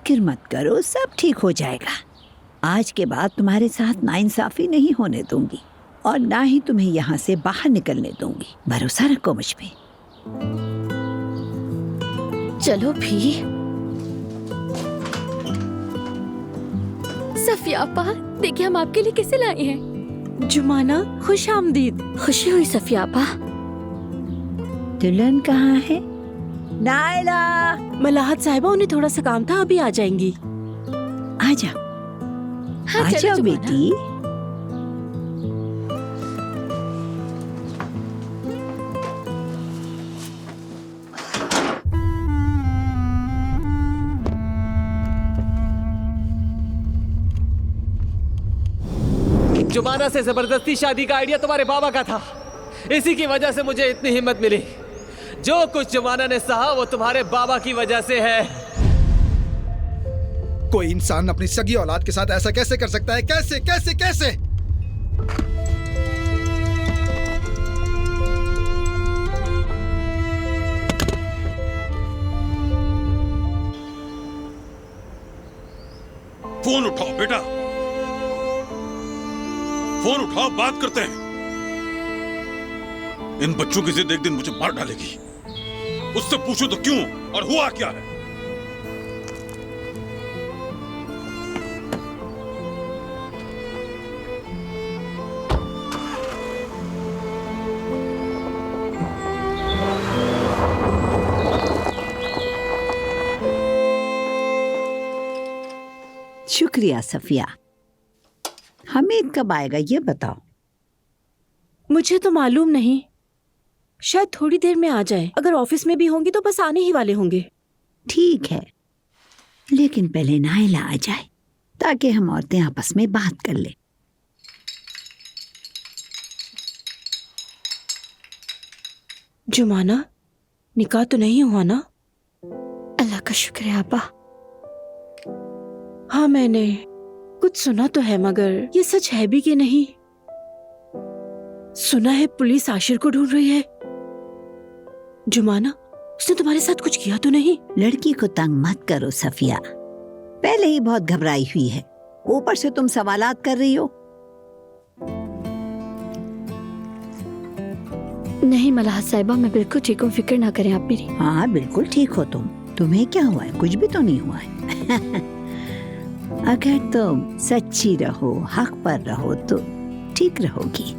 फिक्र मत करो, सब ठीक हो जाएगा। आज के बाद तुम्हारे साथ नाइंसाफी नहीं होने दूंगी और ना ही तुम्हें यहाँ से बाहर निकलने दूंगी। भरोसा रखो मुझ पे। चलो भी। सफिया आपा, देखिए हम आपके लिए किसे लाए हैं। जुमाना, खुश आमदीद। खुशी हुई सफिया आपा। दुल्हन कहाँ है? नायला, मलाहत साहिबा, उन्हें थोड़ा सा काम था, अभी आ जाएंगी। आ जाओ। हाँ, आ चलो जाओ जुमाना। बेटी। जुमाना से जबरदस्ती शादी का आइडिया तुम्हारे बाबा का था। इसी की वजह से मुझे इतनी हिम्मत मिली। जो कुछ जुमाना ने सहा वो तुम्हारे बाबा की वजह से है। कोई इंसान अपनी सगी औलाद के साथ ऐसा कैसे कर सकता है? कैसे कैसे कैसे? फोन उठाओ बेटा, फोन उठाओ, बात करते हैं। इन बच्चों की जिद एक दिन मुझे मार डालेगी। उससे पूछो तो क्यों और हुआ क्या है। शुक्रिया सफिया। हमीद कब आएगा ये बताओ। मुझे तो मालूम नहीं, शायद थोड़ी देर में आ जाए। अगर ऑफिस में भी होंगी तो बस आने ही वाले होंगे। ठीक है, लेकिन पहले नायला आ जाए ताकि हम औरतें आपस में बात कर लें। जुमाना, निकाह तो नहीं हुआ ना? अल्लाह का शुक्र है आपा। हाँ, मैंने कुछ सुना तो है, मगर ये सच है भी कि नहीं। सुना है पुलिस आशिर को ढूंढ रही है। जुमाना, उसने तुम्हारे साथ कुछ किया तो नहीं? लड़की को तंग मत करो सफिया, पहले ही बहुत घबराई हुई है, ऊपर से तुम सवालात कर रही हो। नहीं मलाहत साहिबा, मैं बिल्कुल ठीक हूँ, फिक्र ना करें आप मेरी। हाँ बिल्कुल ठीक हो तुम। तुम्हें क्या हुआ है? कुछ भी तो नहीं हुआ है। अगर तुम सच्ची रहो, हक पर रहो तो ठीक रहोगी।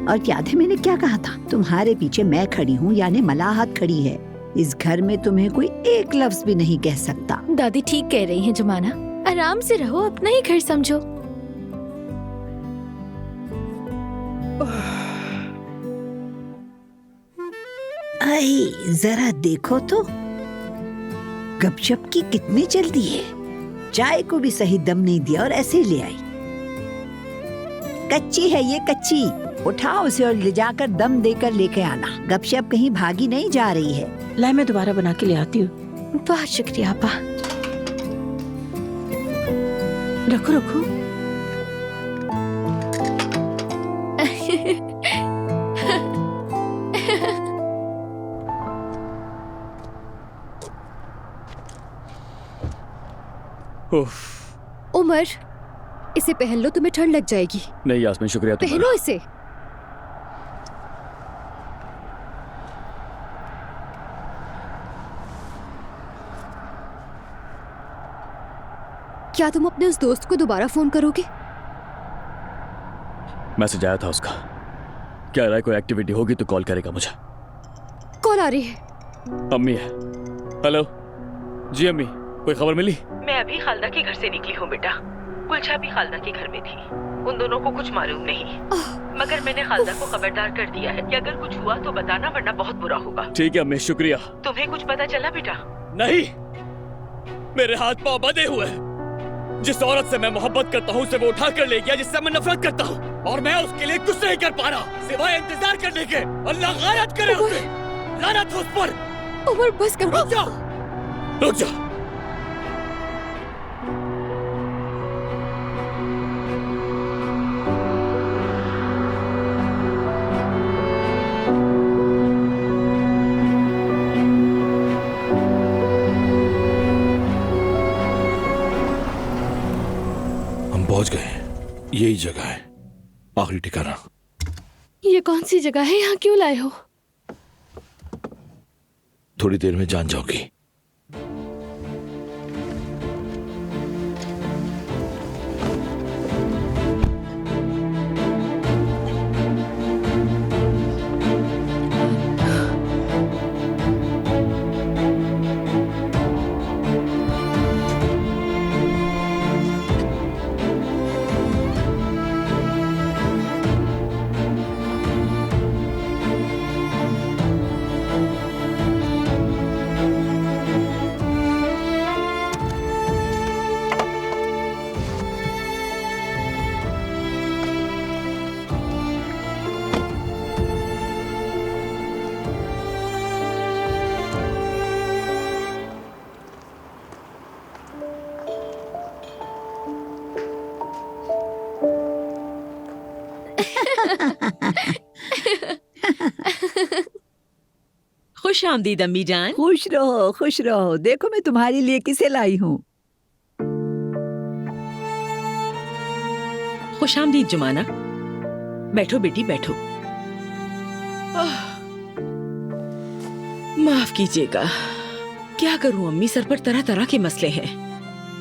और याद है मैंने क्या कहा था? तुम्हारे पीछे मैं खड़ी हूँ, यानी मलाहत खड़ी है। इस घर में तुम्हें कोई एक लफ्ज भी नहीं कह सकता। दादी ठीक कह रही हैं जुमाना, आराम से रहो, अपना ही घर समझो। आई जरा देखो तो, गपशप की कितनी जल्दी है। चाय को भी सही दम नहीं दिया और ऐसे ही ले आई। कच्ची है ये, कच्ची। उठाओ उसे और ले जाकर दम देकर लेके आना। गपशप कहीं भागी नहीं जा रही है। लाई, मैं दोबारा बना के ले आती हूँ। बहुत शुक्रिया आपा। रखो रखो। उमर, इसे पहन लो, तुम्हें ठंड लग जाएगी। नहीं यास्मीन, शुक्रिया तुम्हारा। पहनो इसे। क्या तुम अपने उस दोस्त को दोबारा फोन करोगे? मैसेज आया था उसका, कह रहा है कोई एक्टिविटी होगी तो कॉल करेगा मुझे। कॉल आ रही है। अम्मी है। हेलो जी अम्मी, कोई खबर मिली? मैं अभी खालदा के घर से निकली हूँ बेटा। गुलशा भी खालदा के घर में थी। उन दोनों को कुछ मालूम नहीं, मगर मैंने खालदा को खबरदार कर दिया है कि अगर कुछ हुआ तो बताना, वरना बहुत बुरा होगा। ठीक है अम्मी, शुक्रिया। तुम्हें कुछ पता चला बेटा? नहीं, मेरे हाथ पांव बंधे हुए हैं। जिस औरत से मैं मोहब्बत करता हूँ उसे वो उठा कर ले गया जिससे मैं नफरत करता हूँ, और मैं उसके लिए कुछ नहीं कर पा रहा सिवाय इंतजार करने के। अल्लाह गायरत करे उसे, लानत हो उस पर। उमर बस करो। रुक जा, रुक जा। हम पहुंच गए। यही जगह है, आखिरी ठिकाना। ये कौन सी जगह है? यहाँ क्यों लाए हो? थोड़ी देर में जान जाओगी। खुश आमदीद अम्मी जान। खुश रहो, खुश रहो। देखो मैं तुम्हारे लिए किसे लाई हूँ। खुश आमदीद जुमाना। बैठो बेटी बैठो। माफ कीजिएगा, क्या करूं अम्मी, सर पर तरह तरह के मसले हैं।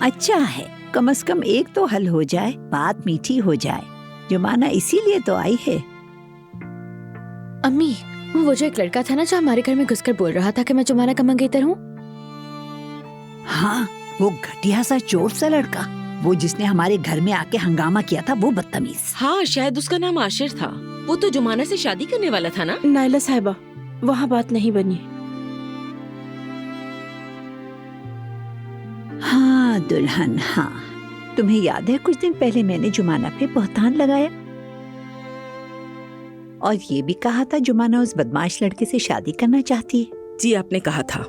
अच्छा है, कम से कम एक तो हल हो जाए, बात मीठी हो जाए। जुमाना इसीलिए तो आई है। अम्मी, वो जो एक लड़का था ना जो हमारे घर में घुसकर बोल रहा था कि मैं जुमाना का मंगेतर हूँ। हाँ, वो घटिया सा चोर सा लड़का, वो जिसने हमारे घर में आके हंगामा किया था, वो बदतमीज। हाँ, शायद उसका नाम आशिर था। वो तो जुमाना से शादी करने वाला था ना। नायला साहिबा, वहाँ बात नहीं बनी। हाँ दुल्हन, हाँ, तुम्हें याद है कुछ दिन पहले मैंने जुमाना पे बहतान लगाया और ये भी कहा था जुमाना उस बदमाश लड़के से शादी करना चाहती है। जी, आपने कहा था।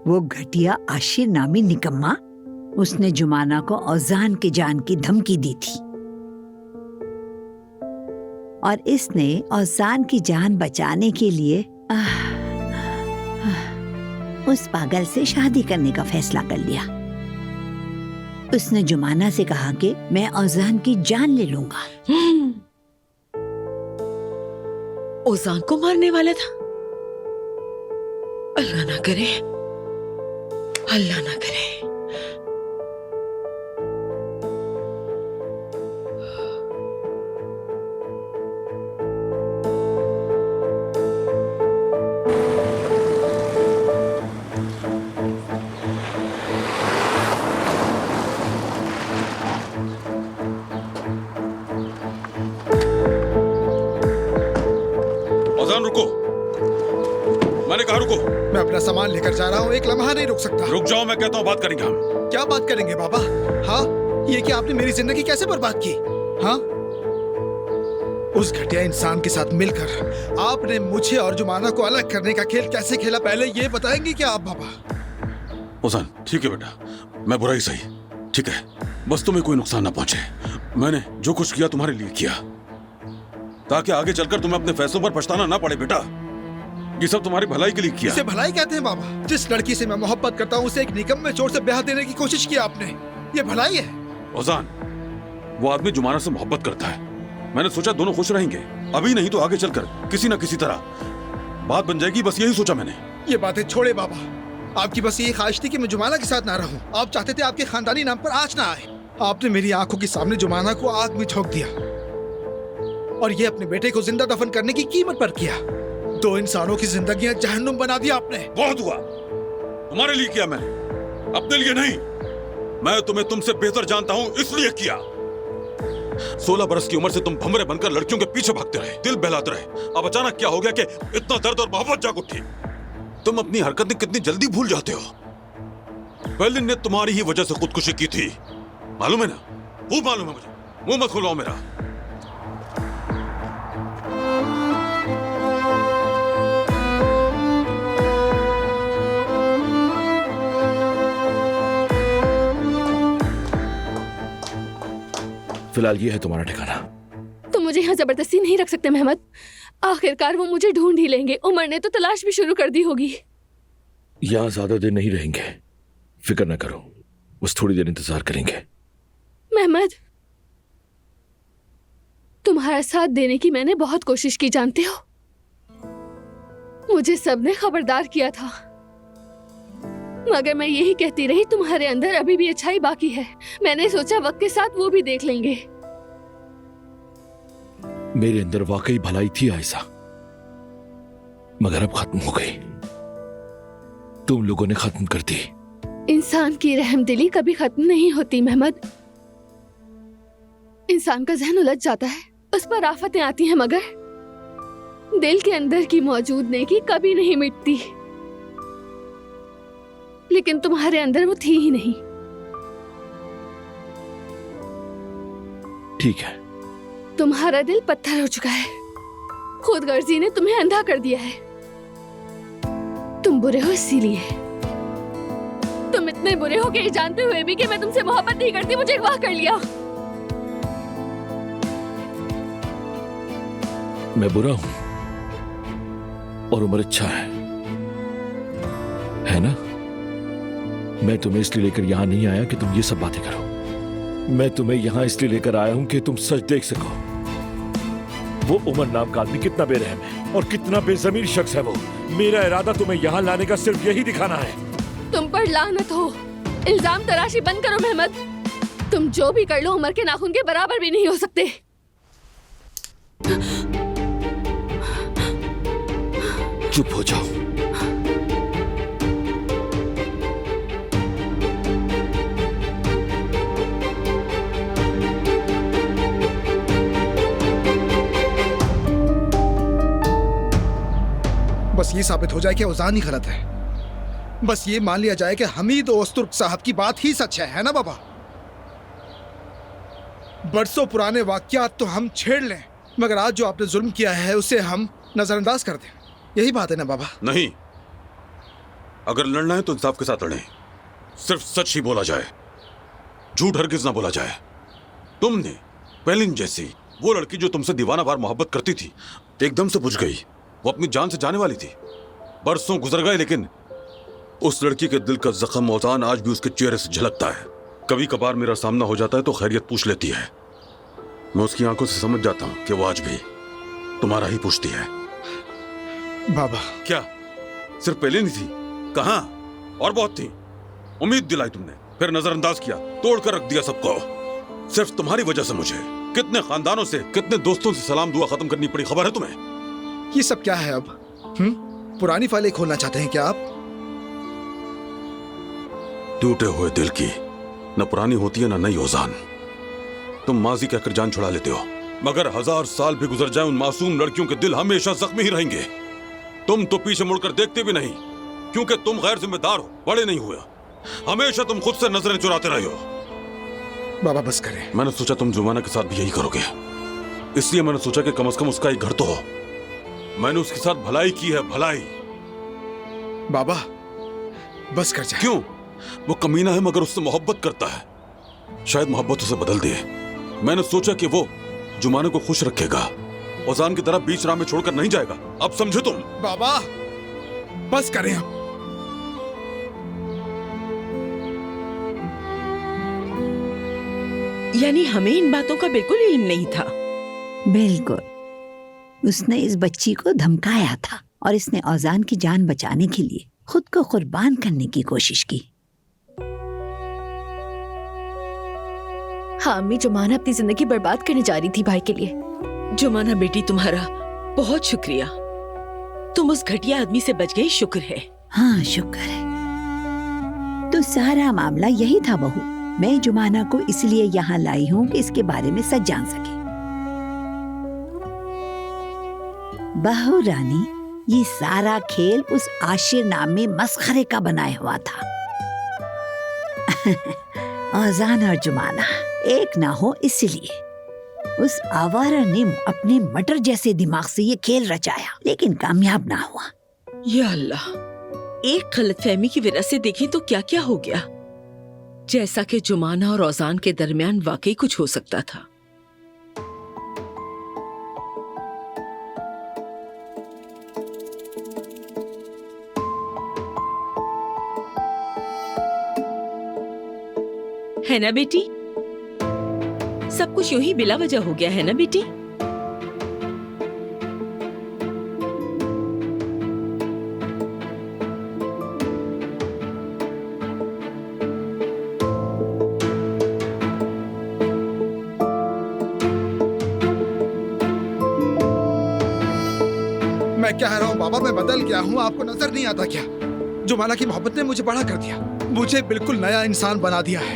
वो घटिया आशिर नामी निकम्मा, उसने जुमाना को औजान के जान की धमकी दी थी और इसने औजान की जान बचाने के लिए उस पागल से शादी करने का फैसला कर लिया। उसने जुमाना से कहा कि मैं औजान की जान ले लूंगा। ओजान को मारने वाला था। अल्लाह ना करे, अल्लाह ना करे। रुको, मैंने कहा रुको। मैं अपना सामान लेकर जा रहा हूँ, एक लम्हा नहीं रुक सकता। रुक जाओ, मैं कहता हूँ बात करेंगे हम। क्या बात करेंगे बाबा? हाँ, ये कि आपने मेरी जिंदगी कैसे बर्बाद की? हाँ, उस घटिया इंसान के साथ मिलकर आपने मुझे और जुमाना को अलग करने का खेल कैसे खेला, पहले ये बताएंगे क्या आप बाबा? ओजान, ठीक है बेटा, मैं बुरा ही सही, ठीक है, बस तुम्हें कोई नुकसान ना पहुंचे। मैंने जो कुछ किया तुम्हारे लिए किया, ताकि आगे चलकर तुम्हें अपने फैसलों पर पछताना ना पड़े। बेटा, ये सब तुम्हारी भलाई के लिए किया। इसे भलाई कहते हैं बाबा? जिस लड़की से मैं मोहब्बत करता हूँ उसे एक निकम्मे चोर से ब्याह देने की कोशिश की आपने, ये भलाई है? ओजान, वो आदमी जुमाना से मोहब्बत करता है। मैंने सोचा दोनों खुश रहेंगे, अभी नहीं तो आगे चलकर किसी न किसी तरह बात बन जाएगी, बस यही सोचा मैंने। ये बातें छोड़े बाबा, आपकी बस यही ख्वाहिश थी कि मैं जुमाना के साथ ना रहूं। आप चाहते थे आपके खानदानी नाम पर आँच ना आए। आपने मेरी आंखों के सामने जुमाना को आग में झोंक दिया और ये अपने बेटे को जिंदा दफन करने की कीमत पर किया। दो इंसानों की जिंदगियां जहन्नुम बना दिया आपने। बहुत हुआ, तुम्हारे लिए किया मैंने, अपने लिए नहीं। मैं तुम्हें तुमसे बेहतर जानता हूं, इसलिए किया। 16 बरस की उम्र से तुम भंवरे बनकर लड़कियों के पीछे भागते रहे, दिल बहलाते रहे। अब अचानक क्या हो गया कि इतना दर्द और मोहब्बत जाग उठी? तुम अपनी हरकतें कितनी जल्दी भूल जाते हो। पहले ने तुम्हारी ही वजह से खुदकुशी की थी, मालूम है ना? खूब मालूम है मुझे, मुंह मत खुलवाओ मेरा। फिलहाल ये है तुम्हारा ठिकाना। तुम मुझे यहाँ जबरदस्ती नहीं रख सकते मेहमद। आखिरकार वो मुझे ढूंढ ही लेंगे। उमर ने तो तलाश भी शुरू कर दी होगी। यहाँ ज्यादा देर नहीं रहेंगे, फिक्र न करो, बस थोड़ी देर इंतजार करेंगे। मेहमद, तुम्हारा साथ देने की मैंने बहुत कोशिश की, जानते हो। मुझे सबने खबरदार किया था, मगर मैं यही कहती रही तुम्हारे अंदर अभी भी अच्छाई बाकी है। मैंने सोचा वक्त के साथ वो भी देख लेंगे। मेरे अंदर वाकई भलाई थी आयशा, मगर अब खत्म हो गई। तुम लोगों ने खत्म कर दी। इंसान की रहमदिली कभी खत्म नहीं होती मेहमद। इंसान का जहन उलझ जाता है, उस पर आफतें आती हैं, मगर दिल के अंदर की मौजूद नेकी कभी नहीं मिटती। लेकिन तुम्हारे अंदर वो थी ही नहीं। ठीक है, तुम्हारा दिल पत्थर हो चुका है। खुदगर्जी ने तुम्हें अंधा कर दिया है। तुम बुरे हो इसीलिए। तुम इतने बुरे हो कि ये जानते हुए भी कि मैं तुमसे मोहब्बत नहीं करती, मुझे अगवा कर लिया। मैं बुरा हूं और उम्र अच्छा है ना? मैं तुम्हें इसलिए लेकर यहां नहीं आया कि तुम ये सब बातें करो। मैं तुम्हें यहां इसलिए लेकर आया हूं कि तुम सच देख सको। वो उमर नाम का आदमी कितना बेरहम है और कितना बेजमीर शख्स है वो। मेरा इरादा तुम्हें यहां लाने का सिर्फ यही दिखाना है। तुम पर लानत हो। इल्जाम तराशी बंद करो मेहमद। तुम जो भी कर लो उमर के नाखून के बराबर भी नहीं हो सकते। चुप हो जाओ। बस ये साबित हो जाए कि औजान ही गलत है। बस ये मान लिया जाए कि हमीद ओस्तुर्क साहब की बात ही सच है ना बाबा? बरसों पुराने वाकयात तो हम छेड़ लें, मगर आज जो आपने जुल्म किया है उसे हम नजरअंदाज कर दें। यही बात है ना बाबा? नहीं, अगर लड़ना है तो इंसाफ के साथ लड़ें। सिर्फ सच ही बोला जाए, झूठ हरगिज ना बोला जाए। तुमने पेलिन जैसी वो लड़की जो तुमसे दीवानावार मोहब्बत करती थी एकदम से बुझ गई। वो अपनी जान से जाने वाली थी। बरसों गुजर गए, लेकिन उस लड़की के दिल का जख्म औजान आज भी उसके चेहरे से झलकता है। कभी कभार मेरा सामना हो जाता है तो खैरियत पूछ लेती है। मैं उसकी आंखों से समझ जाता हूं कि वो आज भी तुम्हारा ही पूछती है। बाबा क्या सिर्फ पहले नहीं थी? कहां और बहुत थी। उम्मीद दिलाई तुमने, फिर नजरअंदाज किया, तोड़कर रख दिया सबको। सिर्फ तुम्हारी वजह से मुझे कितने खानदानों से, कितने दोस्तों से सलाम दुआ खत्म करनी पड़ी, खबर है तुम्हें? ये सब क्या है अब? पुरानी फाइलें खोलना चाहते हैं क्या आप? टूटे हुए दिल की न पुरानी होती है न नई औजान। तुम माजी कहकर जान छुड़ा लेते हो, मगर 1000 साल भी गुजर जाए उन मासूम लड़कियों के दिल हमेशा जख्मी ही रहेंगे। तुम तो पीछे मुड़कर देखते भी नहीं, क्योंकि तुम गैर जिम्मेदार हो, बड़े नहीं हुए। हमेशा तुम खुद से नजरें चुराते रहे हो। बाबा बस करें। मैंने सोचा तुम जुमाना के साथ भी यही करोगे, इसलिए मैंने सोचा कि कम से कम उसका एक घर तो हो। मैंने उसके साथ भलाई की है, भलाई। बाबा बस कर जाए। क्यों? वो कमीना है मगर उससे मोहब्बत करता है। शायद मोहब्बत उसे बदल दे। मैंने सोचा कि वो जुमाने को खुश रखेगा, औजान की तरह बीच राह में छोड़कर नहीं जाएगा। अब समझे तुम? बाबा बस करें अब। यानी हमें इन बातों का बिल्कुल इल्म नहीं था। बिल्कुल। उसने इस बच्ची को धमकाया था और इसने औजान की जान बचाने के लिए खुद को कुर्बान करने की कोशिश की। हाँ अम्मी, जुमाना अपनी जिंदगी बर्बाद करने जा रही थी भाई के लिए। जुमाना बेटी, तुम्हारा बहुत शुक्रिया। तुम उस घटिया आदमी से बच गई, शुक्र है। हाँ शुक्र है। तो सारा मामला यही था बहू। मैं जुमाना को इसलिए यहाँ लाई हूँ कि इसके बारे में सच जान सके। बहू रानी, ये सारा खेल उस आशिर नाम में मस्खरे का बनाया हुआ था। औजान और जुमाना एक ना हो इसलिए उस आवारा ने अपने मटर जैसे दिमाग से ये खेल रचाया, लेकिन कामयाब ना हुआ। या अल्लाह, एक गलतफहमी की वजह से देखें तो क्या क्या हो गया। जैसा कि जुमाना और औजान के दरमियान वाकई कुछ हो सकता था। है ना बेटी? सब कुछ यूं ही बिला वजह हो गया है ना बेटी? मैं कह रहा हूँ बाबा, मैं बदल गया हूँ, आपको नजर नहीं आता क्या? जुमाना की मोहब्बत ने मुझे बड़ा कर दिया, मुझे बिल्कुल नया इंसान बना दिया है।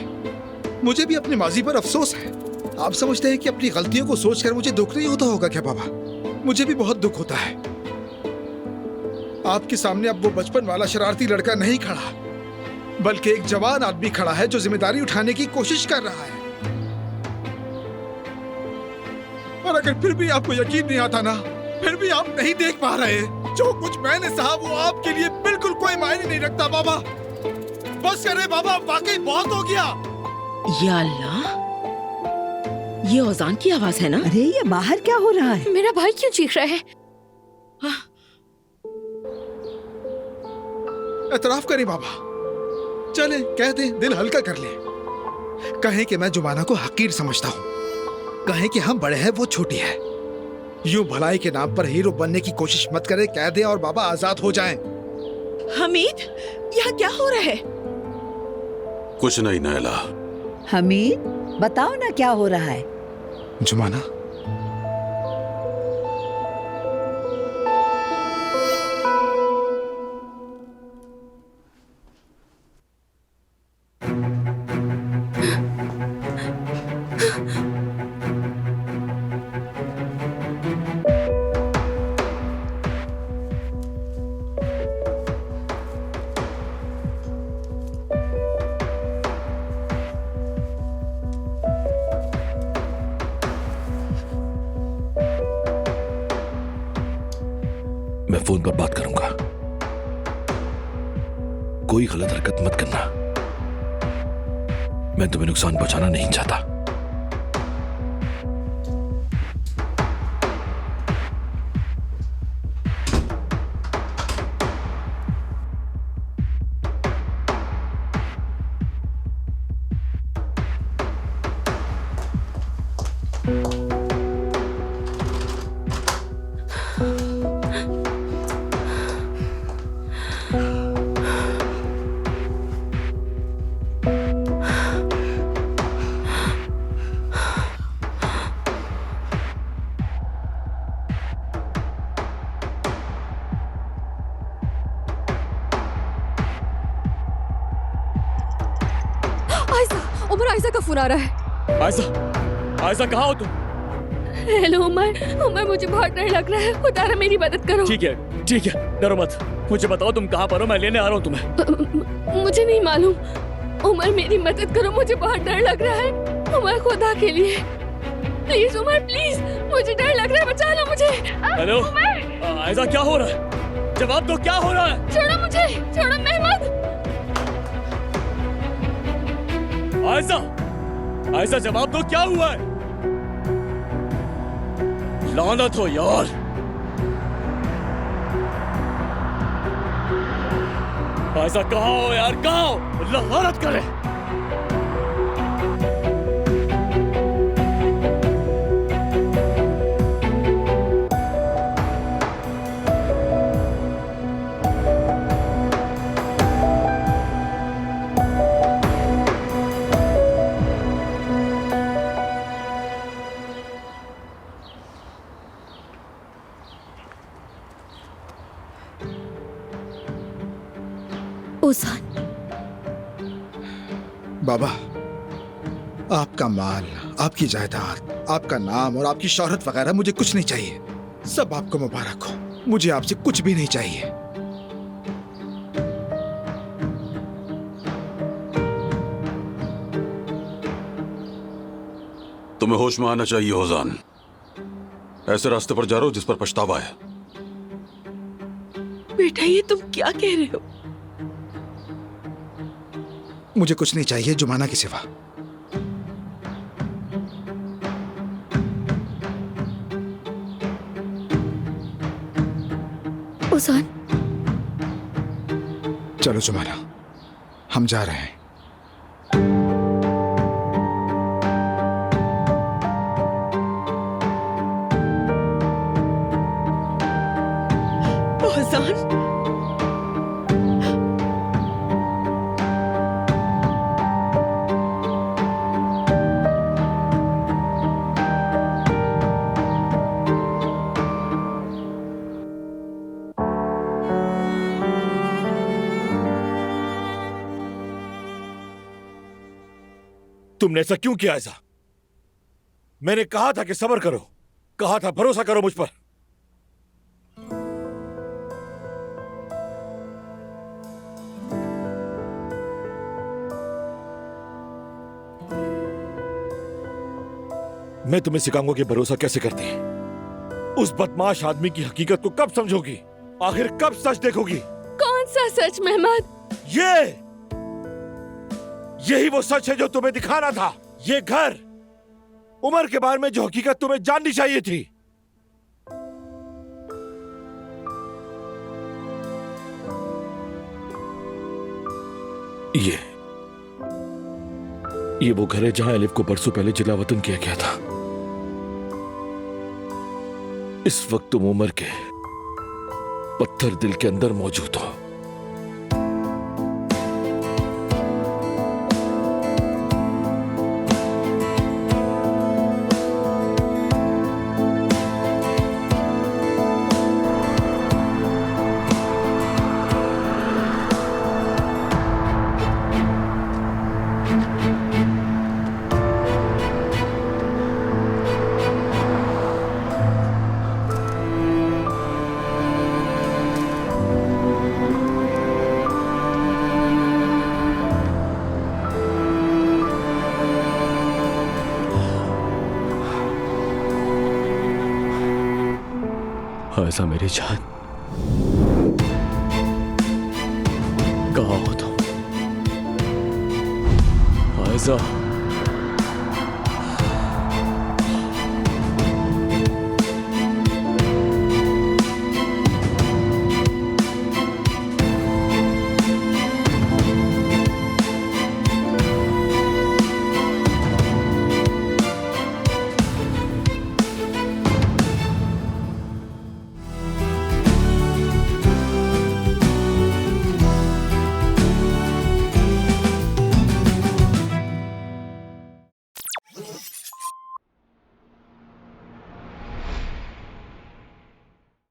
मुझे भी अपनी माजी पर अफसोस है। आप समझते हैं कि अपनी गलतियों को सोचकर मुझे दुख नहीं होता होगा क्या बाबा? मुझे भी बहुत दुख होता है। आपके सामने अब वो बचपन वाला शरारती लड़का नहीं खड़ा, बल्कि एक जवान आदमी खड़ा है जो जिम्मेदारी उठाने की कोशिश कर रहा है। और अगर फिर भी आपको यकीन नहीं आता ना, फिर भी आप नहीं देख पा रहे, जो कुछ मैंने सहा वो आपके लिए बिल्कुल कोई मायने नहीं रखता बाबा। बस करे बाबा, वाकई बहुत हो गया। या अल्लाह, ये औजान की आवाज है ना? अरे ये बाहर क्या हो रहा है? मेरा भाई क्यों चीख रहा है? एतराफ करें बाबा, चले कह दे, दिल हल्का कर ले। कहें कि मैं जुमाना को हकीर समझता हूँ, कहें कि हम बड़े हैं वो छोटी है। यूं भलाई के नाम पर हीरो बनने की कोशिश मत करे, कह दे और बाबा आजाद हो जाएं। हमीद, यहाँ क्या हो रहा है? कुछ नहीं नैला। हमीद, बताओ ना क्या हो रहा है? जुमाना, मैं फोन पर बात करूंगा, कोई गलत हरकत मत करना। मैं तुम्हें नुकसान पहुंचाना नहीं चाहता। उमर, आयशा का फोन आ रहा है। आयशा, आयशा कहाँ हो तुम? हेलो उमर, मुझे बहुत डर लग रहा है। खुदा मेरी मदद करो। ठीक है, डरो मत। मुझे बताओ तुम कहाँ पर हो, मैं लेने आ रहा हूँ तुम्हें। मुझे नहीं मालूम। उमर मेरी मदद करो, मुझे बहुत डर लग रहा है। उमर खुदा के लिए प्लीज, उमर प्लीज, मुझे डर लग रहा है, बचा लो मुझे। हेलो आयशा, क्या हो रहा है? जवाब दो, क्या हो रहा है? छोड़ो मुझे, छोड़ो महमद। आयशा, आयशा जवाब दो, क्या हुआ है? लानत हो यार। आयशा कहाँ हो यार, कहाँ हो? अल्लाह लानत करे। ओजान, बाबा, आपका माल, आपकी जायदाद, आपका नाम और आपकी शोहरत वगैरह मुझे कुछ नहीं चाहिए। सब आपको मुबारक हो, मुझे आपसे कुछ भी नहीं चाहिए। तुम्हें होश में आना चाहिए ओजान। ऐसे रास्ते पर जा रहे हो जिस पर पछतावा है। बेटा, ये तुम क्या कह रहे हो? मुझे कुछ नहीं चाहिए जुमाना के सिवा। ओजान, चलो जुमाना, हम जा रहे हैं। ओजान, तुमने ऐसा क्यों किया? ऐसा मैंने कहा था कि सब्र करो, कहा था भरोसा करो मुझ पर। मैं तुम्हें सिखाऊंगा कि भरोसा कैसे करते हैं। उस बदमाश आदमी की हकीकत को कब समझोगी? आखिर कब सच देखोगी? कौन सा सच मेहमान? यही वो सच है जो तुम्हें दिखाना था। ये घर, उमर के बारे में जो हकीकत तुम्हें जाननी चाहिए थी। ये वो घर है जहां एलिफ को बरसों पहले जिला वतन किया गया था। इस वक्त तुम उमर के पत्थर दिल के अंदर मौजूद हो। ऐसा मेरी जान, कहाँ हो तुम? ऐसा